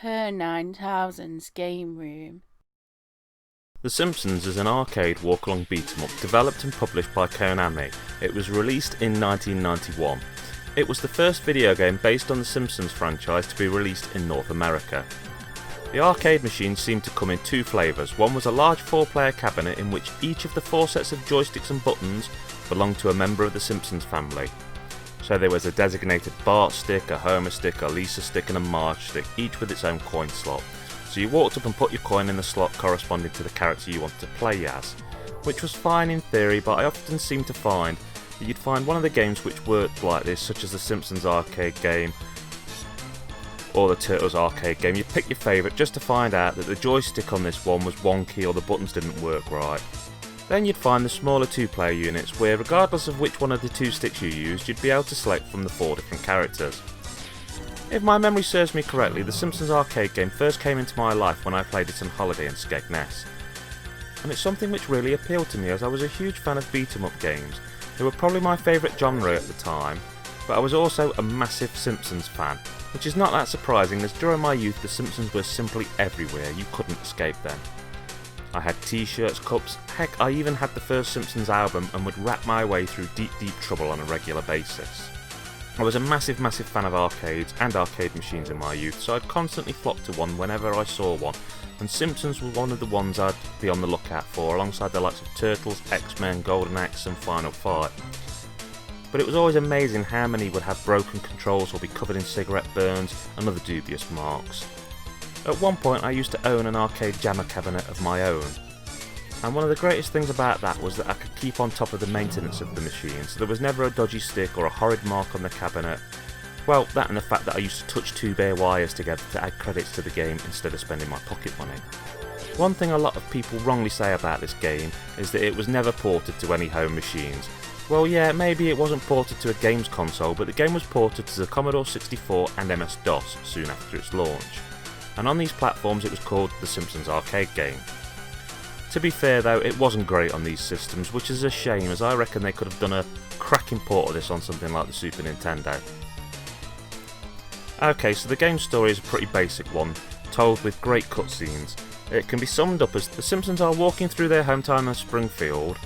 per 9000's game room. The Simpsons is an arcade walk-along beat-em-up developed and published by Konami. It was released in 1991. It was the first video game based on the Simpsons franchise to be released in North America. The arcade machine seemed to come in two flavours. One was a large 4-player cabinet in which each of the 4 sets of joysticks and buttons belonged to a member of the Simpsons family. So there was a designated BART stick, a Homer stick, a Lisa stick and a Marge stick, each with its own coin slot. So you walked up and put your coin in the slot corresponding to the character you wanted to play as, which was fine in theory, but I often seemed to find that you'd find one of the games which worked like this, such as the Simpsons arcade game or the Turtles arcade game. You'd pick your favourite just to find out that the joystick on this one was wonky or the buttons didn't work right. Then you'd find the smaller 2-player units where, regardless of which one of the 2 sticks you used, you'd be able to select from the 4 different characters. If my memory serves me correctly, the Simpsons arcade game first came into my life when I played it on holiday in Skegness. And it's something which really appealed to me, as I was a huge fan of beat-em-up games. They were probably my favourite genre at the time, but I was also a massive Simpsons fan, which is not that surprising, as during my youth the Simpsons were simply everywhere. You couldn't escape them. I had t-shirts, cups, heck, I even had the first Simpsons album and would rap my way through Deep Deep Trouble on a regular basis. I was a massive fan of arcades and arcade machines in my youth, so I'd constantly flock to one whenever I saw one, and Simpsons was one of the ones I'd be on the lookout for, alongside the likes of Turtles, X-Men, Golden Axe and Final Fight. But it was always amazing how many would have broken controls or be covered in cigarette burns and other dubious marks. At one point I used to own an arcade jammer cabinet of my own, and one of the greatest things about that was that I could keep on top of the maintenance of the machine, so there was never a dodgy stick or a horrid mark on the cabinet. Well, that and the fact that I used to touch 2 bare wires together to add credits to the game instead of spending my pocket money. One thing a lot of people wrongly say about this game is that it was never ported to any home machines. Well, yeah, maybe it wasn't ported to a games console, but the game was ported to the Commodore 64 and MS-DOS soon after its launch. And on these platforms it was called the Simpsons arcade game. To be fair though, it wasn't great on these systems, which is a shame, as I reckon they could have done a cracking port of this on something like the Super Nintendo. Okay, so the game's story is a pretty basic one, told with great cutscenes. It can be summed up as the Simpsons are walking through their hometown of Springfield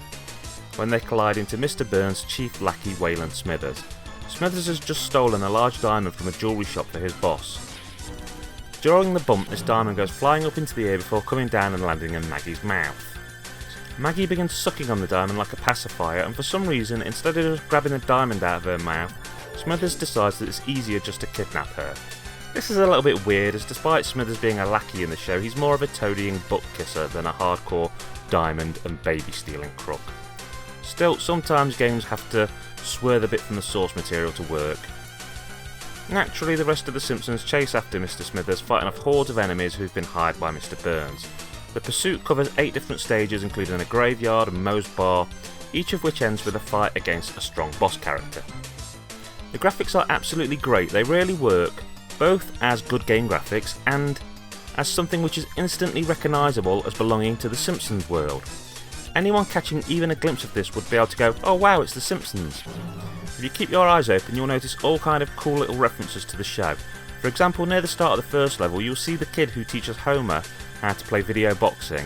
when they collide into Mr. Burns' chief lackey Wayland Smithers. Smithers has just stolen a large diamond from a jewellery shop for his boss. During the bump, this diamond goes flying up into the air before coming down and landing in Maggie's mouth. Maggie begins sucking on the diamond like a pacifier, and for some reason, instead of just grabbing the diamond out of her mouth, Smithers decides that it's easier just to kidnap her. This is a little bit weird, as despite Smithers being a lackey in the show, he's more of a toadying butt kisser than a hardcore diamond and baby stealing crook. Still, sometimes games have to swerve a bit from the source material to work. Naturally, the rest of the Simpsons chase after Mr. Smithers, fighting off hordes of enemies who've been hired by Mr. Burns. The pursuit covers 8 different stages, including a graveyard and Moe's bar, each of which ends with a fight against a strong boss character. The graphics are absolutely great. They really work, both as good game graphics and as something which is instantly recognisable as belonging to the Simpsons world. Anyone catching even a glimpse of this would be able to go, "Oh wow, it's the Simpsons." If you keep your eyes open, you'll notice all kind of cool little references to the show. For example, near the start of the first level, you'll see the kid who teaches Homer how to play video boxing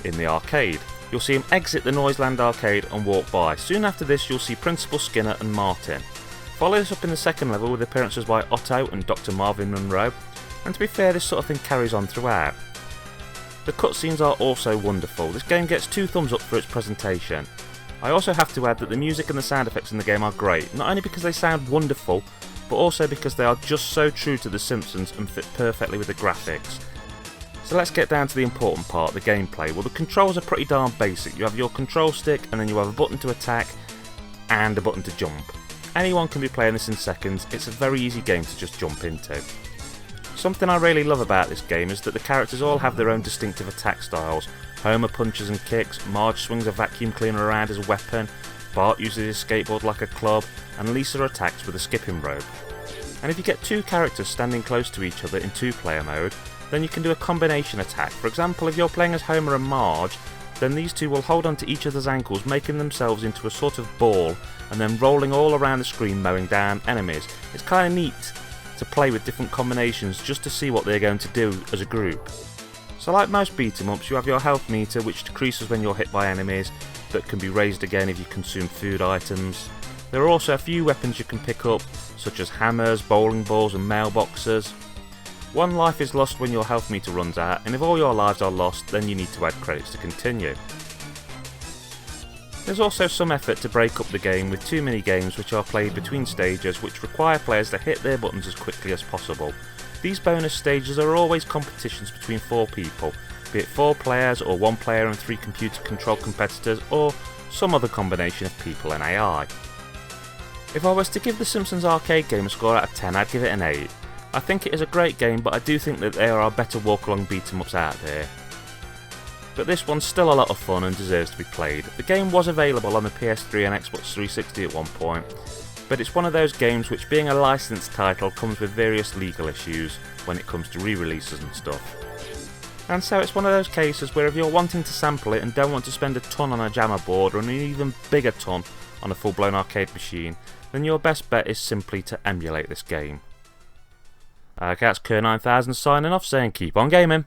in the arcade. You'll see him exit the Noiseland arcade and walk by. Soon after this, you'll see Principal Skinner and Martin. Follow this up in the second level with appearances by Otto and Dr. Marvin Monroe, and to be fair, this sort of thing carries on throughout. The cutscenes are also wonderful. This game gets 2 thumbs up for its presentation. I also have to add that the music and the sound effects in the game are great, not only because they sound wonderful, but also because they are just so true to The Simpsons and fit perfectly with the graphics. So let's get down to the important part, the gameplay. Well, the controls are pretty darn basic. You have your control stick, and then you have a button to attack and a button to jump. Anyone can be playing this in seconds. It's a very easy game to just jump into. Something I really love about this game is that the characters all have their own distinctive attack styles. Homer punches and kicks, Marge swings a vacuum cleaner around as a weapon, Bart uses his skateboard like a club, and Lisa attacks with a skipping rope. And if you get 2 characters standing close to each other in 2-player mode, then you can do a combination attack. For example, if you're playing as Homer and Marge, then these 2 will hold onto each other's ankles, making themselves into a sort of ball, and then rolling all around the screen mowing down enemies. It's kind of neat. to play with different combinations just to see what they're going to do as a group. So like most beat 'em ups, you have your health meter which decreases when you're hit by enemies, but can be raised again if you consume food items. There are also a few weapons you can pick up, such as hammers, bowling balls and mailboxes. One life is lost when your health meter runs out, and if all your lives are lost, then you need to add credits to continue. There's also some effort to break up the game with 2 mini-games which are played between stages, which require players to hit their buttons as quickly as possible. These bonus stages are always competitions between 4 people, be it 4 players or 1 player and 3 computer-controlled competitors, or some other combination of people and AI. If I was to give the Simpsons arcade game a score out of 10, I'd give it an 8. I think it is a great game, but I do think that there are better walk-along beat-em-ups out there. But this one's still a lot of fun and deserves to be played. The game was available on the PS3 and Xbox 360 at one point, but it's one of those games which, being a licensed title, comes with various legal issues when it comes to re-releases and stuff. And so it's one of those cases where if you're wanting to sample it and don't want to spend a ton on a jammer board or an even bigger ton on a full-blown arcade machine, then your best bet is simply to emulate this game. Okay, that's Kerr9000 signing off saying keep on gaming.